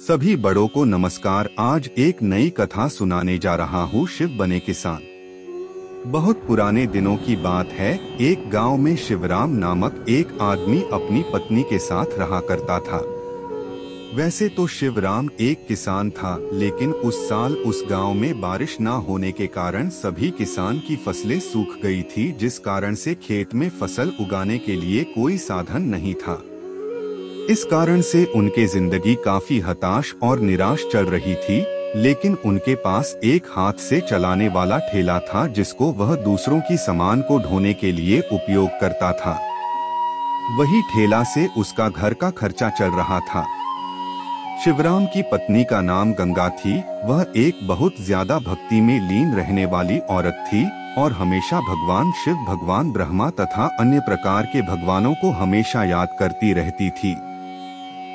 सभी बड़ों को नमस्कार। आज एक नई कथा सुनाने जा रहा हूँ, शिव बने किसान। बहुत पुराने दिनों की बात है। एक गांव में शिवराम नामक एक आदमी अपनी पत्नी के साथ रहा करता था। वैसे तो शिवराम एक किसान था, लेकिन उस साल उस गांव में बारिश न होने के कारण सभी किसान की फसलें सूख गई थी, जिस कारण से खेत में फसल उगाने के लिए कोई साधन नहीं था। इस कारण से उनके जिंदगी काफी हताश और निराश चल रही थी। लेकिन उनके पास एक हाथ से चलाने वाला ठेला था, जिसको वह दूसरों की सामान को ढोने के लिए उपयोग करता था। वही ठेला से उसका घर का खर्चा चल रहा था। शिवराम की पत्नी का नाम गंगा थी। वह एक बहुत ज्यादा भक्ति में लीन रहने वाली औरत थी और हमेशा भगवान शिव, भगवान ब्रह्मा तथा अन्य प्रकार के भगवानों को हमेशा याद करती रहती थी।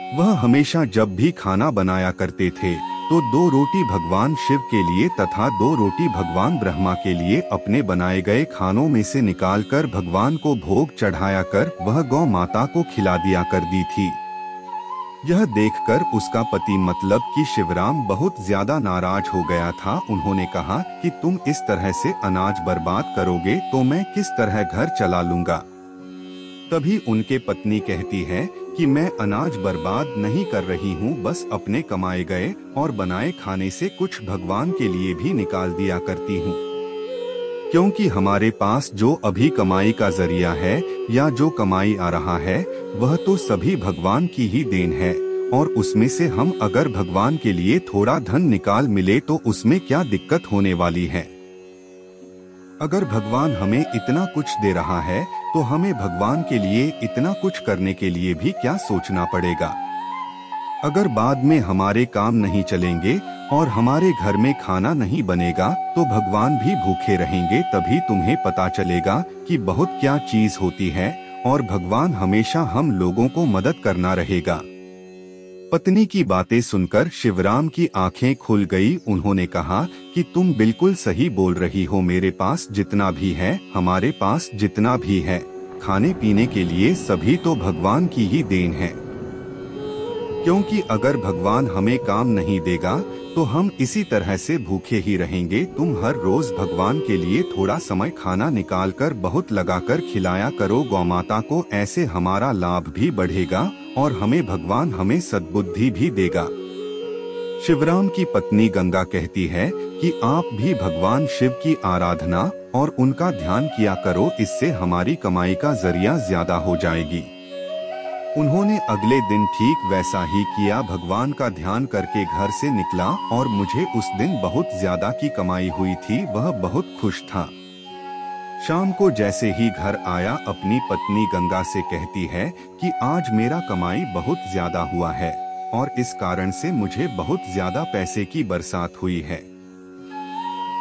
वह हमेशा जब भी खाना बनाया करते थे तो 2 रोटी भगवान शिव के लिए तथा 2 रोटी भगवान ब्रह्मा के लिए अपने बनाए गए खानों में से निकालकर भगवान को भोग चढ़ाया कर वह गौ माता को खिला दिया कर दी थी। यह देखकर उसका पति मतलब कि शिवराम बहुत ज्यादा नाराज हो गया था। उन्होंने कहा कि तुम इस तरह से अनाज बर्बाद करोगे तो मैं किस तरह घर चला लूंगा। तभी उनके पत्नी कहती है कि मैं अनाज बर्बाद नहीं कर रही हूँ, बस अपने कमाए गए और बनाए खाने से कुछ भगवान के लिए भी निकाल दिया करती हूँ। क्योंकि हमारे पास जो अभी कमाई का जरिया है या जो कमाई आ रहा है वह तो सभी भगवान की ही देन है, और उसमें से हम अगर भगवान के लिए थोड़ा धन निकाल मिले तो उसमें क्या दिक्कत होने वाली है। अगर भगवान हमें इतना कुछ दे रहा है तो हमें भगवान के लिए इतना कुछ करने के लिए भी क्या सोचना पड़ेगा। अगर बाद में हमारे काम नहीं चलेंगे और हमारे घर में खाना नहीं बनेगा तो भगवान भी भूखे रहेंगे। तभी तुम्हें पता चलेगा कि बहुत क्या चीज होती है और भगवान हमेशा हम लोगों को मदद करना रहेगा। पत्नी की बातें सुनकर शिवराम की आंखें खुल गई। उन्होंने कहा कि तुम बिल्कुल सही बोल रही हो। मेरे पास जितना भी है, हमारे पास जितना भी है, खाने पीने के लिए सभी तो भगवान की ही देन है। क्योंकि अगर भगवान हमें काम नहीं देगा तो हम इसी तरह से भूखे ही रहेंगे। तुम हर रोज भगवान के लिए थोड़ा समय खाना निकालकर बहुत लगाकर खिलाया करो गौमाता को। ऐसे हमारा लाभ भी बढ़ेगा और भगवान सद्बुद्धि भी देगा। शिवराम की पत्नी गंगा कहती है कि आप भी भगवान शिव की आराधना और उनका ध्यान किया करो, इससे हमारी कमाई का जरिया ज्यादा हो जाएगी। उन्होंने अगले दिन ठीक वैसा ही किया। भगवान का ध्यान करके घर से निकला और मुझे उस दिन बहुत ज्यादा की कमाई हुई थी। वह बहुत खुश था। शाम को जैसे ही घर आया, अपनी पत्नी गंगा से कहती है कि आज मेरा कमाई बहुत ज्यादा हुआ है और इस कारण से मुझे बहुत ज्यादा पैसे की बरसात हुई है।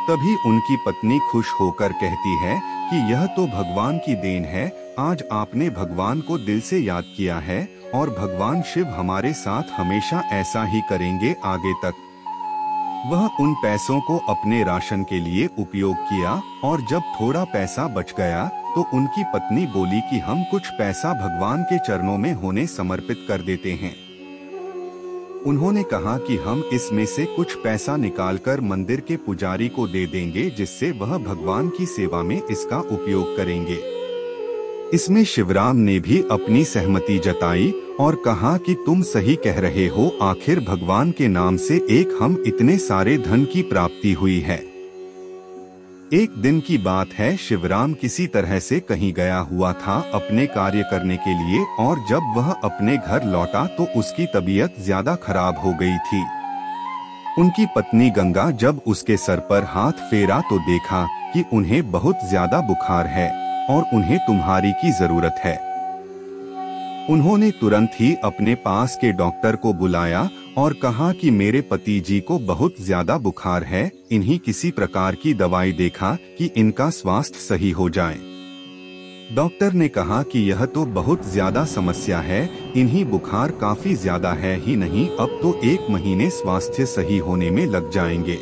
तभी उनकी पत्नी खुश होकर कहती है कि यह तो भगवान की देन है। आज आपने भगवान को दिल से याद किया है और भगवान शिव हमारे साथ हमेशा ऐसा ही करेंगे आगे तक। वह उन पैसों को अपने राशन के लिए उपयोग किया और जब थोड़ा पैसा बच गया तो उनकी पत्नी बोली कि हम कुछ पैसा भगवान के चरणों में होने समर्पित कर देते हैं। उन्होंने कहा कि हम इसमें से कुछ पैसा निकालकर मंदिर के पुजारी को दे देंगे, जिससे वह भगवान की सेवा में इसका उपयोग करेंगे। इसमें शिवराम ने भी अपनी सहमति जताई और कहा कि तुम सही कह रहे हो, आखिर भगवान के नाम से एक हम इतने सारे धन की प्राप्ति हुई है। एक दिन की बात है, शिवराम किसी तरह से कहीं गया हुआ था अपने कार्य करने के लिए, और जब वह अपने घर लौटा तो उसकी तबीयत ज्यादा खराब हो गई थी। उनकी पत्नी गंगा जब उसके सर पर हाथ फेरा तो देखा कि उन्हें बहुत ज्यादा बुखार है और उन्हें तुम्हारी की जरूरत है। उन्होंने तुरंत ही अपने पास के डॉक्टर को बुलाया और कहा कि मेरे पति जी को बहुत ज्यादा बुखार है, इन्हीं किसी प्रकार की दवाई देखा कि इनका स्वास्थ्य सही हो जाए। डॉक्टर ने कहा कि यह तो बहुत ज्यादा समस्या है, इन्हीं बुखार काफी ज्यादा है ही नहीं, अब तो 1 महीने स्वास्थ्य सही होने में लग जाएंगे।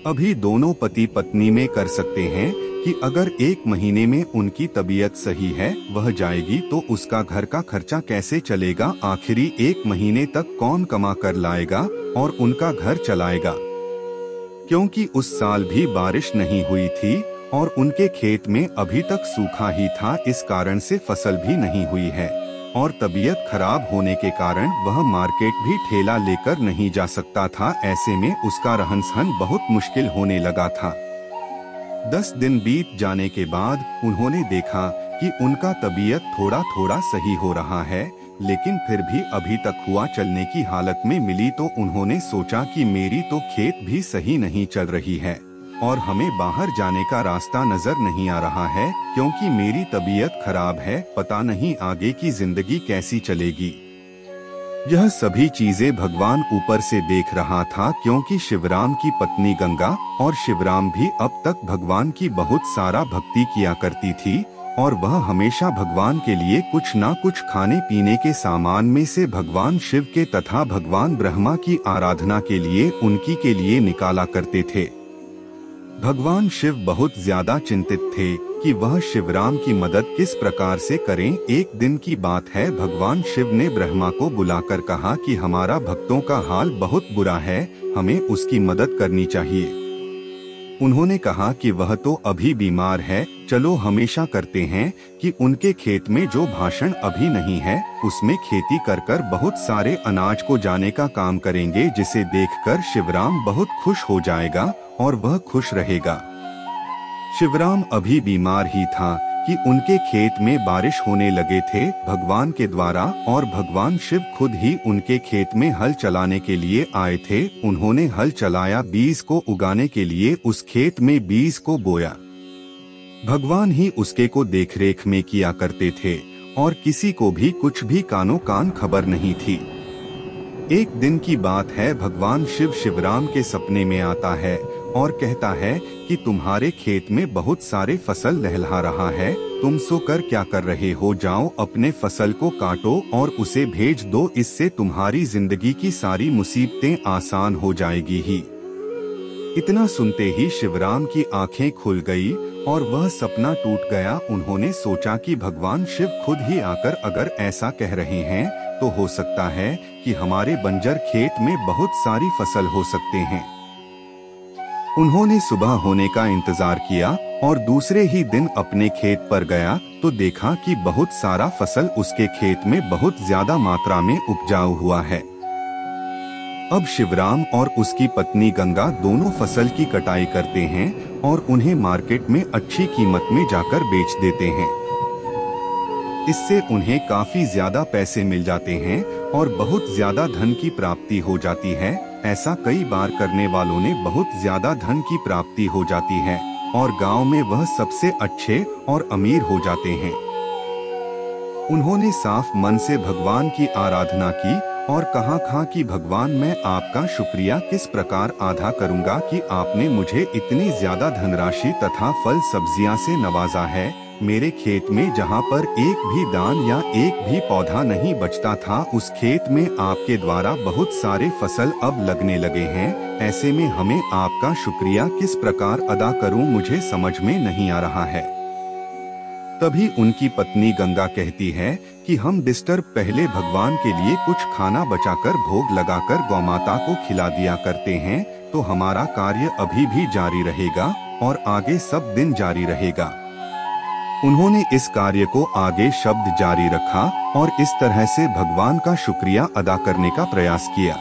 अभी दोनों पति पत्नी में कर सकते हैं कि अगर 1 महीने में उनकी तबीयत सही है, वह जाएगी तो उसका घर का खर्चा कैसे चलेगा, आखिरी 1 महीने तक कौन कमा कर लाएगा और उनका घर चलाएगा। क्योंकि उस साल भी बारिश नहीं हुई थी और उनके खेत में अभी तक सूखा ही था, इस कारण से फसल भी नहीं हुई है और तबीयत खराब होने के कारण वह मार्केट भी ठेला लेकर नहीं जा सकता था। ऐसे में उसका रहन सहन बहुत मुश्किल होने लगा था। 10 दिन बीत जाने के बाद उन्होंने देखा कि उनका तबीयत थोड़ा थोड़ा सही हो रहा है, लेकिन फिर भी अभी तक हुआ चलने की हालत में मिली तो उन्होंने सोचा कि मेरी तो खेत भी सही नहीं चल रही है और हमें बाहर जाने का रास्ता नजर नहीं आ रहा है, क्योंकि मेरी तबीयत खराब है, पता नहीं आगे की जिंदगी कैसी चलेगी। यह सभी चीजें भगवान ऊपर से देख रहा था, क्योंकि शिवराम की पत्नी गंगा और शिवराम भी अब तक भगवान की बहुत सारा भक्ति किया करती थी और वह हमेशा भगवान के लिए कुछ ना कुछ खाने पीने के सामान में से भगवान शिव के तथा भगवान ब्रह्मा की आराधना के लिए उनकी के लिए निकाला करते थे। भगवान शिव बहुत ज्यादा चिंतित थे कि वह शिवराम की मदद किस प्रकार से करें। एक दिन की बात है, भगवान शिव ने ब्रह्मा को बुलाकर कहा कि हमारा भक्तों का हाल बहुत बुरा है, हमें उसकी मदद करनी चाहिए। उन्होंने कहा कि वह तो अभी बीमार है, चलो हमेशा करते हैं कि उनके खेत में जो भाषण अभी नहीं है उसमें खेती कर बहुत सारे अनाज को जाने का काम करेंगे, जिसे देखकर शिवराम बहुत खुश हो जाएगा और वह खुश रहेगा। शिवराम अभी बीमार ही था कि उनके खेत में बारिश होने लगे थे भगवान के द्वारा और भगवान शिव खुद ही उनके खेत में हल चलाने के लिए आए थे। उन्होंने हल चलाया, बीज को उगाने के लिए उस खेत में बीज को बोया। भगवान ही उसके को देखरेख में किया करते थे और किसी को भी कुछ भी कानो कान खबर नहीं थी। एक दिन की बात है, भगवान शिव शिवराम के सपने में आता है और कहता है कि तुम्हारे खेत में बहुत सारे फसल लहलहा रहा है, तुम सोकर क्या कर रहे हो, जाओ अपने फसल को काटो और उसे भेज दो, इससे तुम्हारी जिंदगी की सारी मुसीबतें आसान हो जाएगी ही। इतना सुनते ही शिवराम की आंखें खुल गई और वह सपना टूट गया। उन्होंने सोचा कि भगवान शिव खुद ही आकर अगर ऐसा कह रहे हैं तो हो सकता है कि हमारे बंजर खेत में बहुत सारी फसल हो सकते हैं। उन्होंने सुबह होने का इंतजार किया और दूसरे ही दिन अपने खेत पर गया तो देखा कि बहुत सारा फसल उसके खेत में बहुत ज्यादा मात्रा में उपजाऊ हुआ है। अब शिवराम और उसकी पत्नी गंगा दोनों फसल की कटाई करते हैं और उन्हें मार्केट में अच्छी कीमत में जाकर बेच देते हैं। इससे उन्हें काफी ज्यादा पैसे मिल जाते हैं और बहुत ज्यादा धन की प्राप्ति हो जाती है। ऐसा कई बार करने वालों ने बहुत ज्यादा धन की प्राप्ति हो जाती है और गांव में वह सबसे अच्छे और अमीर हो जाते हैं। उन्होंने साफ मन से भगवान की आराधना की और कहा कि भगवान, मैं आपका शुक्रिया किस प्रकार अदा करूंगा कि आपने मुझे इतनी ज्यादा धनराशि तथा फल सब्जियां से नवाजा है। मेरे खेत में जहां पर एक भी दान या एक भी पौधा नहीं बचता था, उस खेत में आपके द्वारा बहुत सारे फसल अब लगने लगे हैं। ऐसे में हमें आपका शुक्रिया किस प्रकार अदा करूं, मुझे समझ में नहीं आ रहा है। तभी उनकी पत्नी गंगा कहती है कि हम डिस्टर्ब पहले भगवान के लिए कुछ खाना बचाकर भोग लगाकर गौमाता को खिला दिया करते हैं, तो हमारा कार्य अभी भी जारी रहेगा और आगे सब दिन जारी रहेगा। उन्होंने इस कार्य को आगे शब्द जारी रखा और इस तरह से भगवान का शुक्रिया अदा करने का प्रयास किया।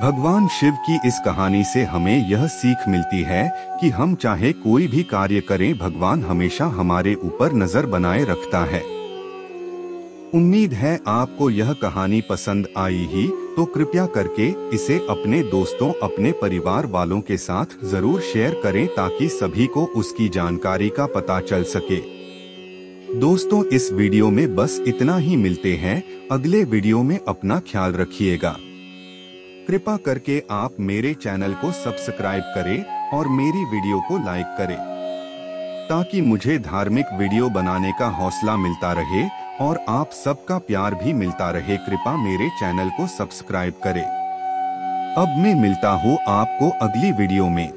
भगवान शिव की इस कहानी से हमें यह सीख मिलती है कि हम चाहे कोई भी कार्य करें, भगवान हमेशा हमारे ऊपर नजर बनाए रखता है। उम्मीद है आपको यह कहानी पसंद आई ही, तो कृपया करके इसे अपने दोस्तों, अपने परिवार वालों के साथ जरूर शेयर करें ताकि सभी को उसकी जानकारी का पता चल सके। दोस्तों, इस वीडियो में बस इतना ही, मिलते हैं अगले वीडियो में। अपना ख्याल रखिएगा। कृपा करके आप मेरे चैनल को सब्सक्राइब करें और मेरी वीडियो को लाइक करें ताकि मुझे धार्मिक वीडियो बनाने का हौसला मिलता रहे और आप सबका प्यार भी मिलता रहे। कृपया मेरे चैनल को सब्सक्राइब करें। अब मैं मिलता हूँ आपको अगली वीडियो में।